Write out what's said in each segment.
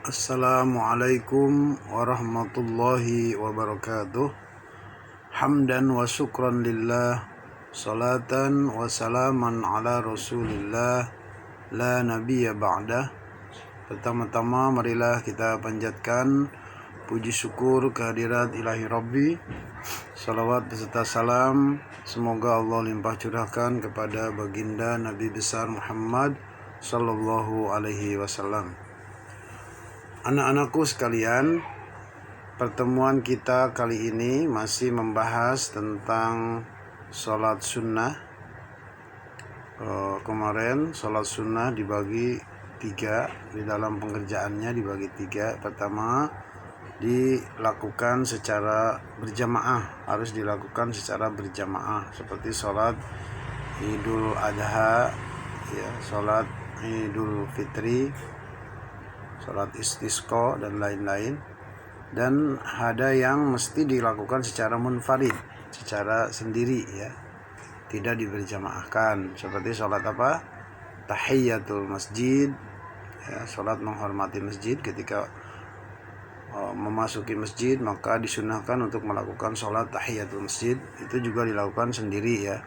Assalamualaikum warahmatullahi wabarakatuh. Hamdan wa syukran lillah, salatan wa salaman ala rasulillah, la nabiyya ba'dah. Pertama-tama marilah kita panjatkan puji syukur kehadirat ilahi Rabbi. Salawat beserta salam semoga Allah limpah curahkan kepada baginda Nabi besar Muhammad sallallahu alaihi wasallam. Anak-anakku sekalian, pertemuan kita kali ini masih membahas tentang sholat sunnah. Kemarin sholat sunnah dibagi tiga, di dalam pengerjaannya dibagi tiga. Pertama, dilakukan secara berjamaah, harus dilakukan secara berjamaah seperti sholat Idul Adha, ya, sholat Idul Fitri, sholat istisqa dan lain-lain. Dan ada yang mesti dilakukan secara munfarid, secara sendiri, ya, tidak diberjamaahkan, seperti sholat apa? Tahiyatul masjid, ya, sholat menghormati masjid. Ketika memasuki masjid maka disunahkan untuk melakukan sholat tahiyatul masjid, itu juga dilakukan sendiri, ya.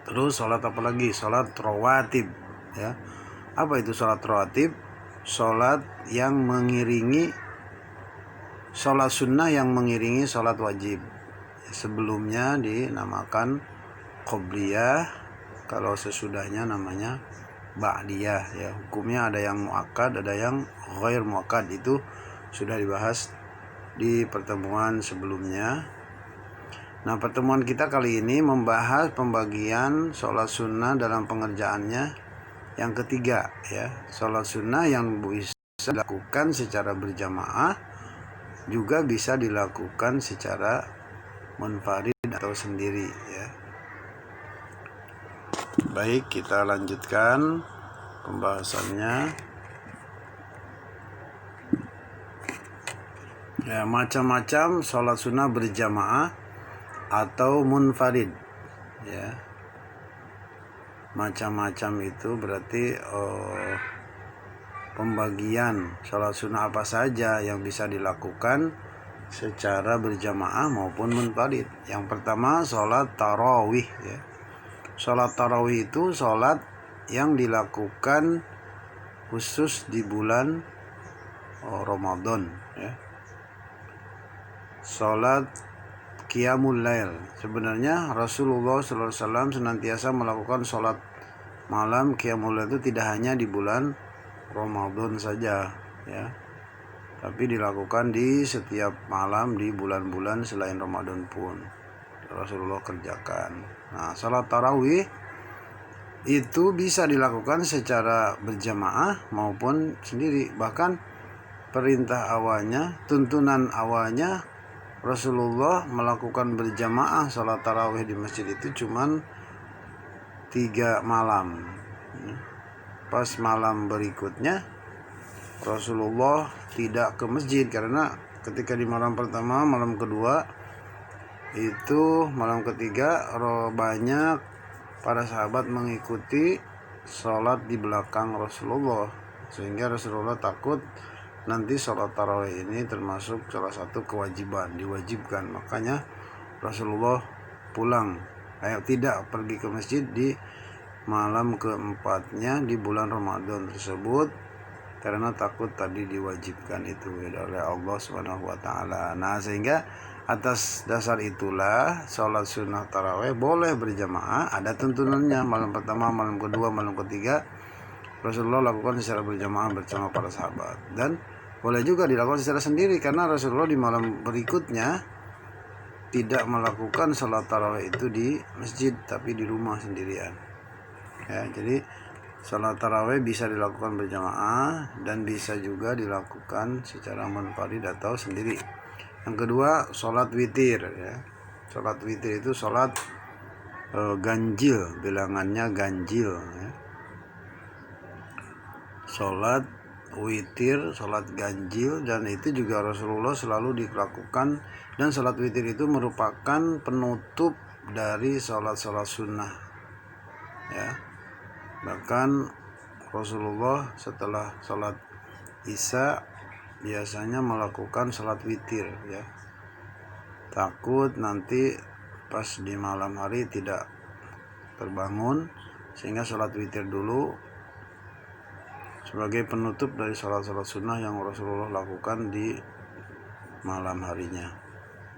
Terus sholat apa lagi? Sholat rawatib, ya. Apa itu sholat rawatib? Sholat yang mengiringi sholat sunnah, yang mengiringi sholat wajib. Sebelumnya dinamakan qobliyah, kalau sesudahnya namanya ba'diyah, ya. Hukumnya ada yang muakkad, ada yang ghair muakkad. Itu sudah dibahas di pertemuan sebelumnya. Nah, pertemuan kita kali ini membahas pembagian sholat sunnah dalam pengerjaannya yang ketiga, ya. Sholat sunnah yang bisa dilakukan secara berjamaah, juga bisa dilakukan secara munfarid atau sendiri, ya. Baik, kita lanjutkan pembahasannya. Ya, macam-macam sholat sunnah berjamaah atau munfarid, ya. Macam-macam itu berarti pembagian sholat sunnah apa saja yang bisa dilakukan secara berjamaah maupun munfarid. Yang pertama, sholat tarawih, ya. Sholat tarawih itu sholat yang dilakukan khusus di bulan Ramadan, ya. Sholat qiyamul lail, sebenarnya Rasulullah SAW senantiasa melakukan sholat malam qiyamul lail itu tidak hanya di bulan Ramadan saja, ya, tapi dilakukan di setiap malam di bulan-bulan selain Ramadan pun Rasulullah kerjakan. Nah, sholat tarawih itu bisa dilakukan secara berjamaah maupun sendiri. Bahkan perintah awalnya, tuntunan awalnya Rasulullah melakukan berjamaah sholat tarawih di masjid itu cuman 3 malam. Pas malam berikutnya Rasulullah tidak ke masjid, karena ketika di malam pertama, malam kedua, itu malam ketiga banyak para sahabat mengikuti sholat di belakang Rasulullah, sehingga Rasulullah takut nanti sholat tarawih ini termasuk salah satu kewajiban, diwajibkan. Makanya Rasulullah pulang, tidak pergi ke masjid di malam keempatnya di bulan Ramadan tersebut, karena takut tadi diwajibkan itu oleh Allah Subhanahu wa taala. Nah, sehingga atas dasar itulah sholat sunnah tarawih boleh berjamaah, ada tuntunannya. Malam pertama, malam kedua, malam ketiga Rasulullah lakukan secara berjamaah bersama para sahabat, dan boleh juga dilakukan secara sendiri, karena Rasulullah di malam berikutnya tidak melakukan sholat tarawih itu di masjid, tapi di rumah sendirian, ya. Jadi sholat tarawih bisa dilakukan berjamaah dan bisa juga dilakukan secara munfarid atau sendiri. Yang kedua, sholat witir, ya. Sholat witir itu sholat ganjil, bilangannya ganjil, ya. Sholat witir, sholat ganjil, dan itu juga Rasulullah selalu dilakukan. Dan sholat witir itu merupakan penutup dari sholat-sholat sunnah, ya. Bahkan Rasulullah setelah sholat isya biasanya melakukan sholat witir ya. Takut nanti pas di malam hari tidak terbangun, sehingga sholat witir dulu sebagai penutup dari sholat-sholat sunnah yang Rasulullah lakukan di malam harinya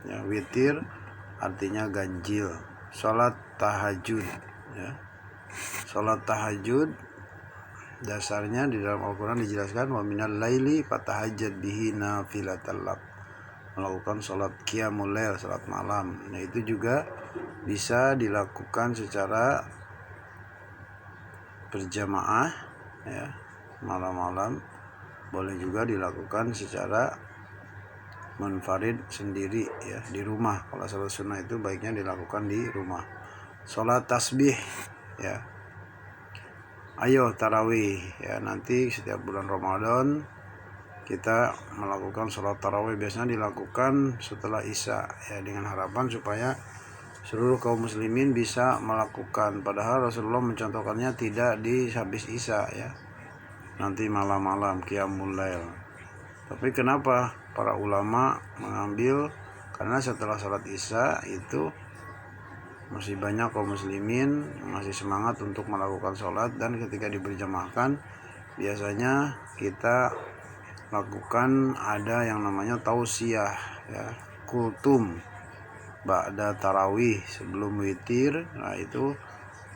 ya. Witir artinya ganjil, sholat tahajud ya. Sholat tahajud dasarnya di dalam Al-Quran dijelaskan wa minal laili fatahajjad bihi nafilatan lak, melakukan sholat qiyamul lail, sholat malam. Nah itu juga bisa dilakukan secara berjamaah ya, malam-malam. Boleh juga dilakukan secara munfarid sendiri ya, di rumah. Kalau sholat sunnah itu baiknya dilakukan di rumah. Sholat tasbih ya, ayo tarawih ya, nanti setiap bulan Ramadan kita melakukan sholat tarawih, biasanya dilakukan setelah isya ya, dengan harapan supaya seluruh kaum muslimin bisa melakukan. Padahal Rasulullah mencontohkannya tidak di habis isya ya, nanti malam-malam qiyamul lail. Tapi kenapa para ulama mengambil, karena setelah sholat isya itu masih banyak kaum muslimin masih semangat untuk melakukan sholat, dan ketika diberjamaahkan biasanya kita lakukan ada yang namanya tausiyah ya, kultum ba'da tarawih sebelum witir. Nah itu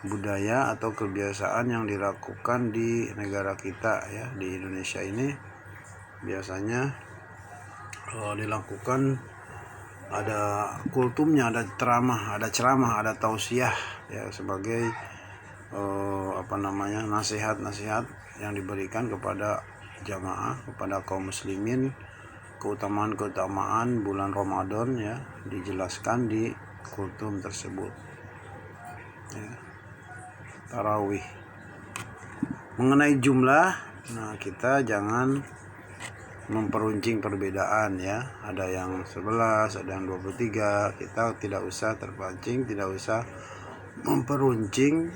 budaya atau kebiasaan yang dilakukan di negara kita ya, di Indonesia ini biasanya dilakukan, ada kultumnya, ada ceramah, ada tausiah ya, sebagai nasihat-nasihat yang diberikan kepada jamaah, kepada kaum muslimin, keutamaan bulan Ramadan ya, dijelaskan di kultum tersebut ya. Tarawih mengenai jumlah, nah kita jangan memperuncing perbedaan ya, ada yang 11, ada yang 23, kita tidak usah terpancing, tidak usah memperuncing.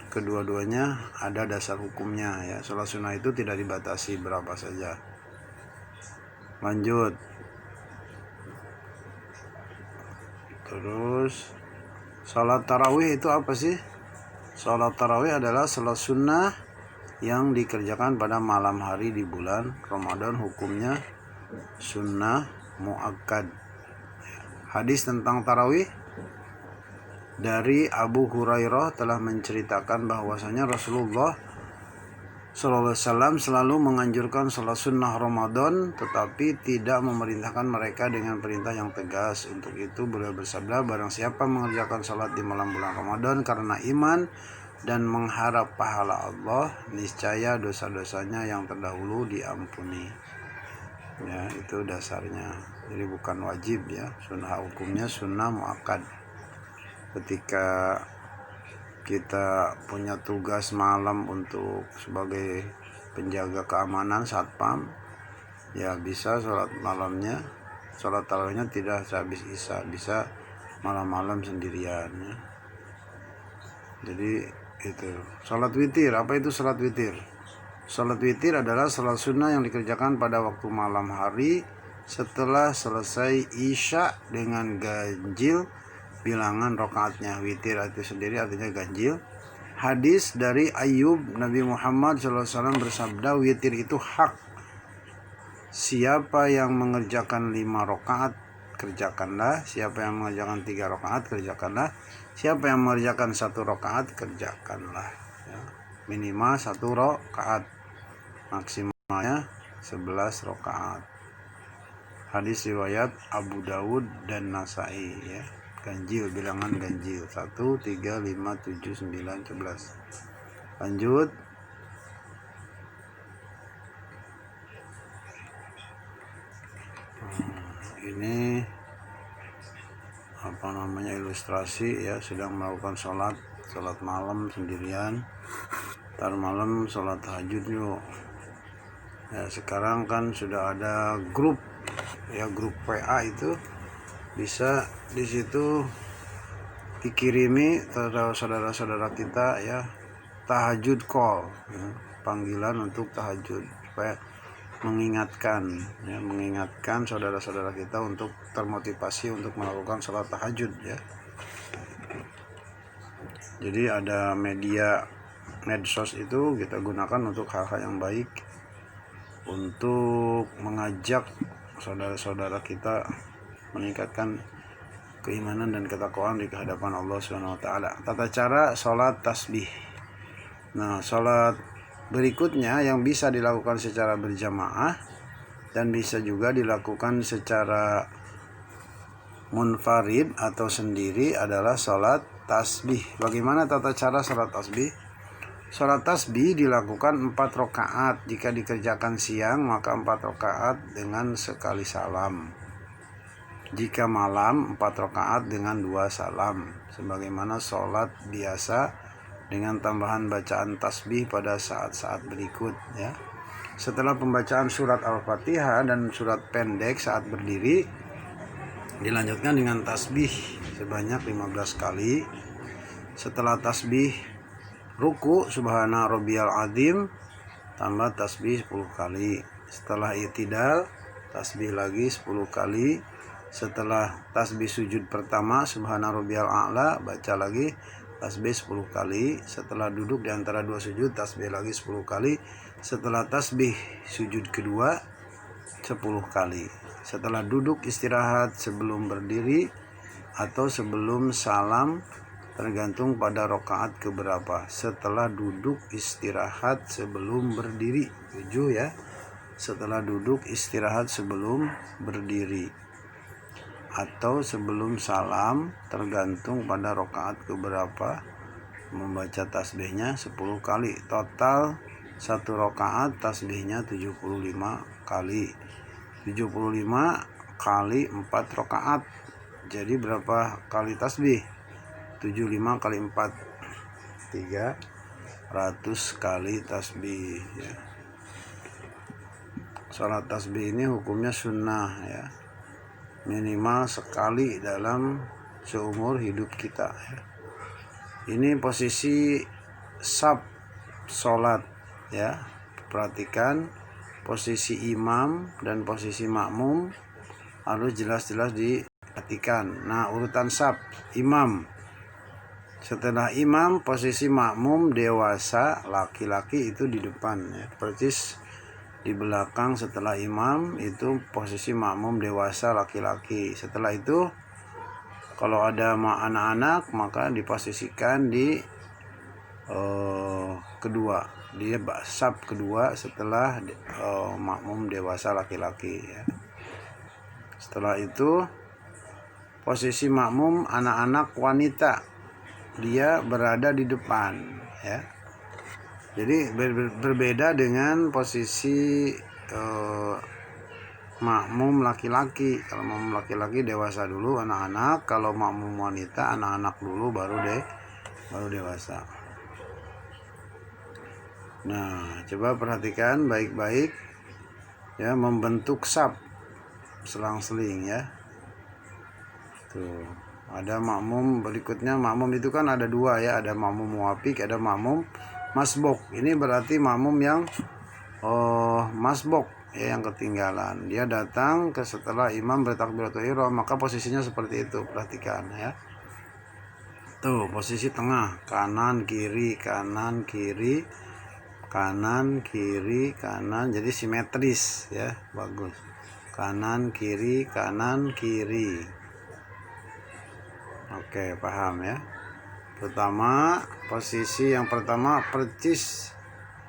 Kedua-duanya ada dasar hukumnya ya. Sholat sunnah itu tidak dibatasi berapa saja. Lanjut terus, sholat tarawih itu apa sih? Sholat tarawih adalah sholat sunnah yang dikerjakan pada malam hari di bulan Ramadan, hukumnya sunnah muakkad. Hadis tentang tarawih dari Abu Hurairah telah menceritakan bahwasanya Rasulullah SAW selalu menganjurkan sholat sunnah Ramadan, tetapi tidak memerintahkan mereka dengan perintah yang tegas. Untuk itu beliau bersabda, barang siapa mengerjakan sholat di malam bulan Ramadan karena iman dan mengharap pahala Allah, niscaya dosa-dosanya yang terdahulu diampuni ya. Itu dasarnya, jadi bukan wajib ya, sunnah hukumnya sunnah muakkad. Ketika kita punya tugas malam untuk sebagai penjaga keamanan satpam ya, bisa sholat malamnya, sholat tarawihnya tidak sehabis isya, bisa malam-malam sendirian ya. Jadi itu sholat witir. Apa itu sholat witir? Sholat witir adalah sholat sunnah yang dikerjakan pada waktu malam hari setelah selesai isya dengan ganjil bilangan rokaatnya. Witir itu sendiri artinya ganjil. Hadis dari Ayyub, Nabi Muhammad SAW bersabda, witir itu hak. Siapa yang mengerjakan 5 rokaat, kerjakanlah. Siapa yang mengerjakan 3 rokaat, kerjakanlah. Siapa yang mengerjakan 1 rokaat, kerjakanlah ya. Minimal 1 rokaat, maksimalnya 11 rokaat. Hadis riwayat Abu Dawud dan Nasai ya. Ganjil, bilangan ganjil 1, 3, 5, 7, 9, 11. Lanjut. Ini ilustrasi ya, sedang melakukan sholat malam sendirian. Ntar malam sholat tahajud yuk ya. Sekarang kan sudah ada grup ya, grup WA itu bisa di situ dikirimi terhadap saudara-saudara kita ya, tahajud call ya, panggilan untuk tahajud, supaya mengingatkan saudara-saudara kita untuk termotivasi untuk melakukan sholat tahajud ya. Jadi ada medsos itu kita gunakan untuk hal-hal yang baik, untuk mengajak saudara-saudara kita meningkatkan keimanan dan ketakwaan di hadapan Allah Subhanahu wa taala. Tata cara sholat tasbih. Nah, sholat berikutnya yang bisa dilakukan secara berjamaah dan bisa juga dilakukan secara munfarid atau sendiri adalah sholat tasbih. Bagaimana tata cara sholat tasbih? Sholat tasbih dilakukan 4 rakaat. Jika dikerjakan siang maka 4 rakaat dengan sekali salam. Jika malam 4 rakaat dengan 2 salam. Sebagaimana sholat biasa dengan tambahan bacaan tasbih pada saat-saat berikut ya. Setelah pembacaan surat Al-Fatihah dan surat pendek saat berdiri, dilanjutkan dengan tasbih sebanyak 15 kali. Setelah tasbih ruku subhana rabbiyal azim tambah tasbih 10 kali. Setelah i'tidal tasbih lagi 10 kali. Setelah tasbih sujud pertama subhana rabbiyal a'la baca lagi tasbih 10 kali. Setelah duduk di antara 2 sujud tasbih lagi 10 kali. Setelah tasbih sujud kedua 10 kali. Setelah duduk istirahat sebelum berdiri atau sebelum salam tergantung pada rakaat keberapa. Setelah duduk istirahat sebelum berdiri 7 ya. Setelah duduk istirahat sebelum berdiri atau sebelum salam tergantung pada rakaat keberapa, membaca tasbihnya 10 kali. Total 1 rakaat tasbihnya 75 kali. 75 kali 4 rakaat. Jadi berapa kali tasbih? 75 kali 4 300 kali tasbih ya. Salat tasbih ini hukumnya sunnah ya. Minimal sekali dalam seumur hidup kita ya. Ini posisi sab salat ya. Perhatikan posisi imam dan posisi makmum harus jelas-jelas diperhatikan. Nah, urutan sab imam. Setelah imam posisi makmum dewasa laki-laki itu di depan ya. Persis di belakang setelah imam itu posisi makmum dewasa laki-laki. Setelah itu kalau ada anak-anak maka diposisikan di kedua, dia sab kedua setelah makmum dewasa laki-laki ya. Setelah itu posisi makmum anak-anak wanita, dia berada di depan ya. Jadi berbeda dengan posisi makmum laki-laki. Kalau makmum laki-laki dewasa dulu anak-anak, kalau makmum wanita anak-anak dulu baru dewasa. Nah, coba perhatikan baik-baik ya, membentuk sab selang-seling ya. Tuh, ada makmum berikutnya. Makmum itu kan ada 2 ya, ada makmum muwafiq, ada makmum masbuk. Ini berarti makmum yang masbuk ya, yang ketinggalan. Dia datang ke setelah imam bertakbiratul ihram, maka posisinya seperti itu. Perhatikan ya. Tuh, posisi tengah, kanan kiri kanan kiri kanan kiri kanan, jadi simetris ya, bagus. Kanan kiri kanan kiri. Oke, paham ya. Pertama, posisi yang pertama persis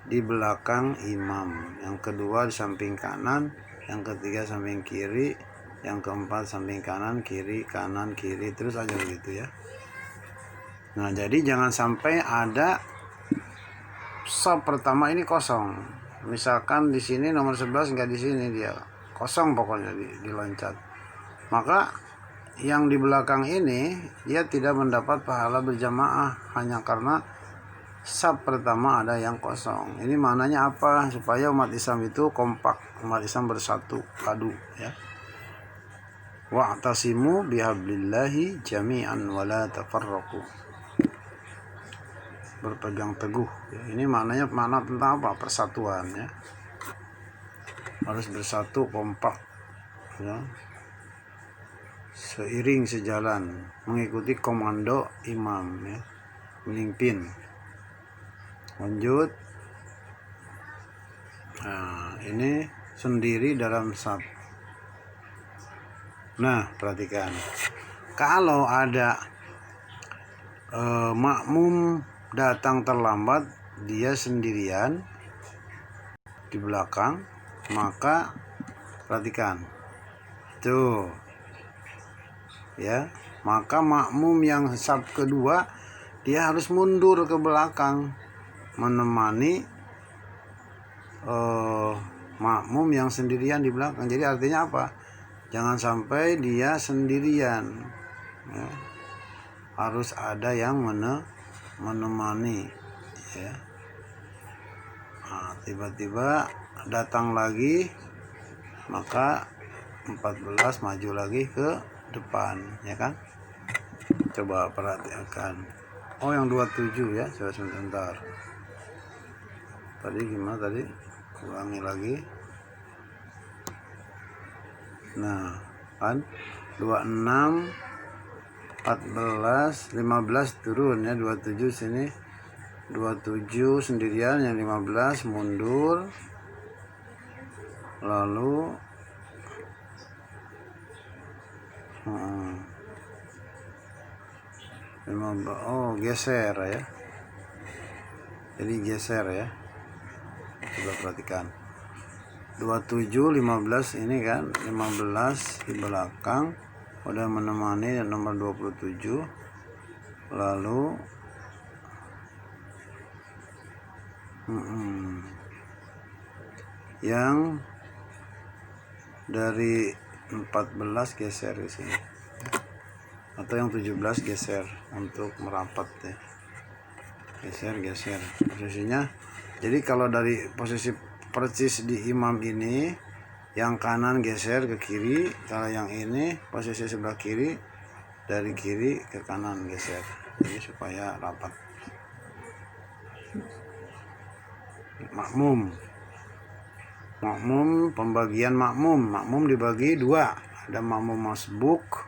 di belakang imam, yang kedua di samping kanan, yang ketiga samping kiri, yang keempat samping kanan kiri, terus aja begitu ya. Nah, jadi jangan sampai ada sab pertama ini kosong. Misalkan di sini nomor 11 enggak di sini, dia kosong pokoknya diloncat. Maka yang di belakang ini dia tidak mendapat pahala berjamaah hanya karena sab pertama ada yang kosong. Ini maknanya apa? Supaya umat Islam itu kompak, umat Islam bersatu padu ya. Wa'tasimu bihablillahi jami'an wa la tafarraqu. Berpegang teguh ya. Ini maknanya makna tentang apa? Persatuan ya. harus bersatu kompak, ya, seiring sejalan mengikuti komando imam, ya, memimpin. Lanjut. Nah, ini sendiri dalam saf. Nah, perhatikan. Kalau ada makmum datang terlambat, dia sendirian di belakang, maka perhatikan. Tuh. Ya, maka makmum yang saf kedua dia harus mundur ke belakang menemani makmum yang sendirian di belakang. Jadi artinya apa? Jangan sampai dia sendirian, ya. Harus ada yang menemani, ya. Nah, tiba-tiba datang lagi, maka 14 maju lagi ke depan, ya kan? Coba perhatikan. Oh, yang 27 ya. Coba sebentar. Tadi gimana tadi? Ulangi lagi. Nah, kan 26 14 15 turun ya, 27 sini. 27 sendirian, yang 15 mundur. Lalu geser ya. Jadi geser ya. Coba perhatikan. 27 15 ini kan, 15 di belakang udah menemani nomor 27. Lalu yang dari 14 geser di sini, atau yang 17 geser untuk merapat ya. Geser posisinya. Jadi kalau dari posisi persis di imam ini, yang kanan geser ke kiri, kalau yang ini posisi sebelah kiri, dari kiri ke kanan geser, jadi supaya rapat. Pembagian makmum dibagi dua, ada makmum masbuk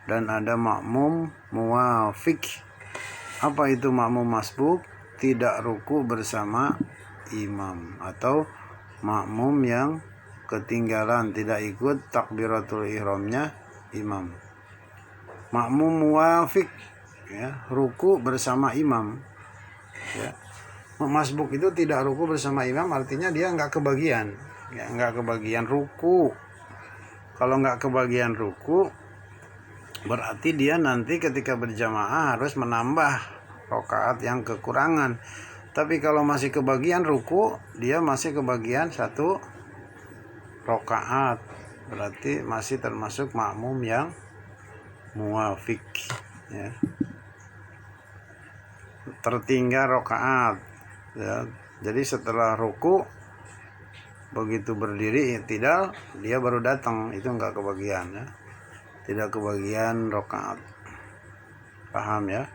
dan ada makmum muwafiq. Apa itu makmum masbuk? Tidak ruku bersama imam, atau makmum yang ketinggalan, tidak ikut takbiratul ihramnya imam. Makmum muwafiq, ya, ruku bersama imam, ya. Masbuk itu tidak ruku bersama imam, artinya dia nggak kebagian, ya, nggak kebagian ruku. Kalau nggak kebagian ruku, berarti dia nanti ketika berjamaah harus menambah rakaat yang kekurangan. Tapi kalau masih kebagian ruku, dia masih kebagian 1 rakaat, berarti masih termasuk makmum yang muwafiq, ya. Tertinggal rakaat, ya. Jadi setelah ruku, begitu berdiri tidak, dia baru datang, itu enggak kebagian, ya. Tidak kebagian rakaat. Paham ya?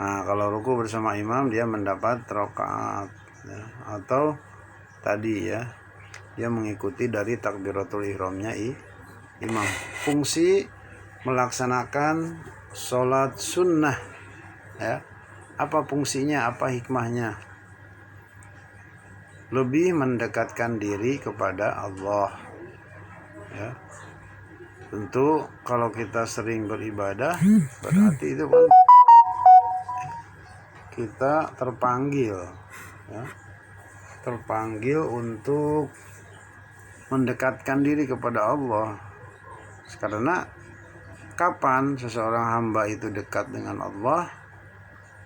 Nah, kalau ruku bersama imam dia mendapat rakaat, ya. Atau tadi ya, dia mengikuti dari takbiratul ihramnya imam. Fungsi melaksanakan sholat sunnah, ya. Apa fungsinya, apa hikmahnya? Lebih mendekatkan diri kepada Allah, ya. Tentu kalau kita sering beribadah, berarti itu kan kita terpanggil, ya, terpanggil untuk mendekatkan diri kepada Allah. Karena kapan seseorang hamba itu dekat dengan Allah?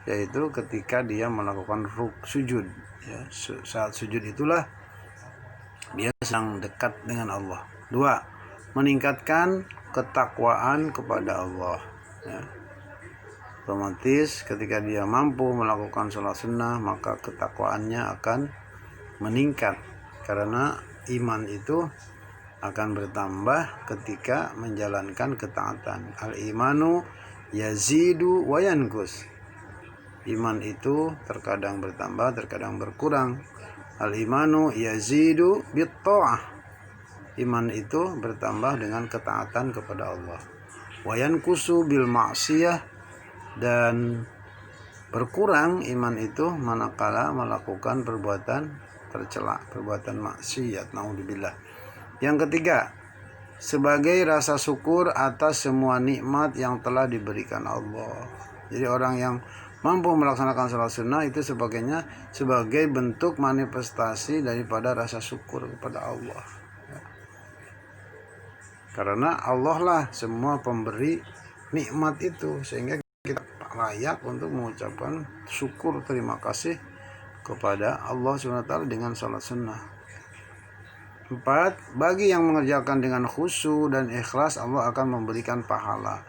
Yaitu ketika dia melakukan sujud, ya. Saat sujud itulah dia sedang dekat dengan Allah. 2, meningkatkan ketakwaan kepada Allah, ya. Otomatis ketika dia mampu melakukan sholat sunnah, maka ketakwaannya akan meningkat, karena iman itu akan bertambah ketika menjalankan ketaatan. Al-imanu yazidu wa yanqus. Iman itu terkadang bertambah, terkadang berkurang. Al-imanu yazidu bit-tha'ah. Iman itu bertambah dengan ketaatan kepada Allah. Wa yanqusu bil ma'siyah, dan berkurang iman itu manakala melakukan perbuatan tercela, perbuatan maksiat, naudzubillah. Yang ketiga, sebagai rasa syukur atas semua nikmat yang telah diberikan Allah. Jadi orang yang mampu melaksanakan salat sunnah itu sebagai bentuk manifestasi daripada rasa syukur kepada Allah. Karena Allah lah semua pemberi nikmat itu, sehingga kita layak untuk mengucapkan syukur terima kasih kepada Allah SWT dengan salat sunnah. 4. Bagi yang mengerjakan dengan khusyuk dan ikhlas, Allah akan memberikan pahala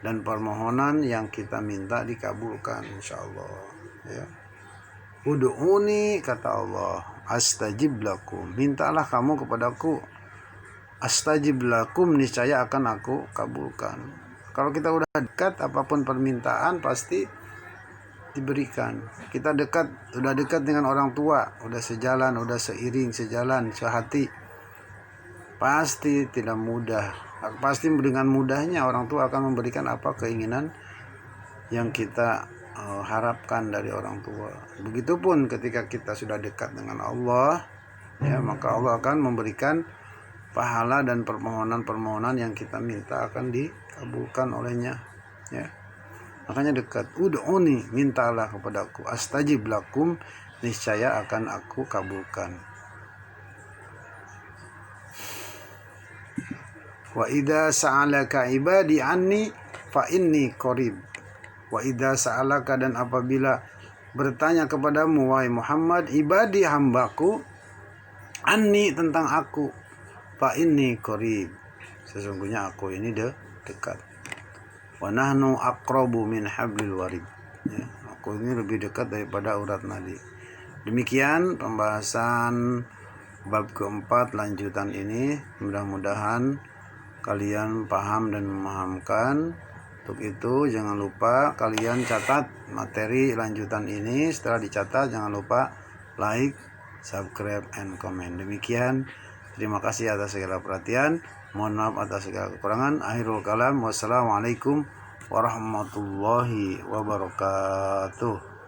dan permohonan yang kita minta dikabulkan insyaallah. Ya. Ud'uni, kata Allah, astajib lakum, mintalah kamu kepadaku, astajib lakum, niscaya akan aku kabulkan. Kalau kita udah dekat, apapun permintaan pasti diberikan. Kita udah dekat dengan orang tua, udah sejalan, udah seiring, sejalan, sehati, pasti tidak mudah. Pasti dengan mudahnya orang tua akan memberikan apa keinginan yang kita harapkan dari orang tua. Begitupun ketika kita sudah dekat dengan Allah, ya, maka Allah akan memberikan pahala dan permohonan-permohonan yang kita minta akan dikabulkan olehnya. Ya. Makanya dekat. Ud'uni, mintalah kepadaku, astajib lakum, niscaya akan aku kabulkan. Wa idza sa'alaka ibadi anni fa inni qarib. Wa idza sa'alaka, dan apabila bertanya kepadamu wahai Muhammad, ibadi hambaku, anni, tentang aku, fa inni qarib, sesungguhnya aku ini dekat. Wa nahnu aqrabu min hablil warid. Ya, aku ini lebih dekat daripada urat nadi. Demikian pembahasan bab keempat lanjutan ini. Mudah-mudahan kalian paham dan memahamkan. Untuk itu jangan lupa kalian catat materi lanjutan ini. Setelah dicatat jangan lupa like, subscribe, and comment. Demikian, terima kasih atas segala perhatian. Mohon maaf atas segala kekurangan. Akhirul kalam, wassalamualaikum warahmatullahi wabarakatuh.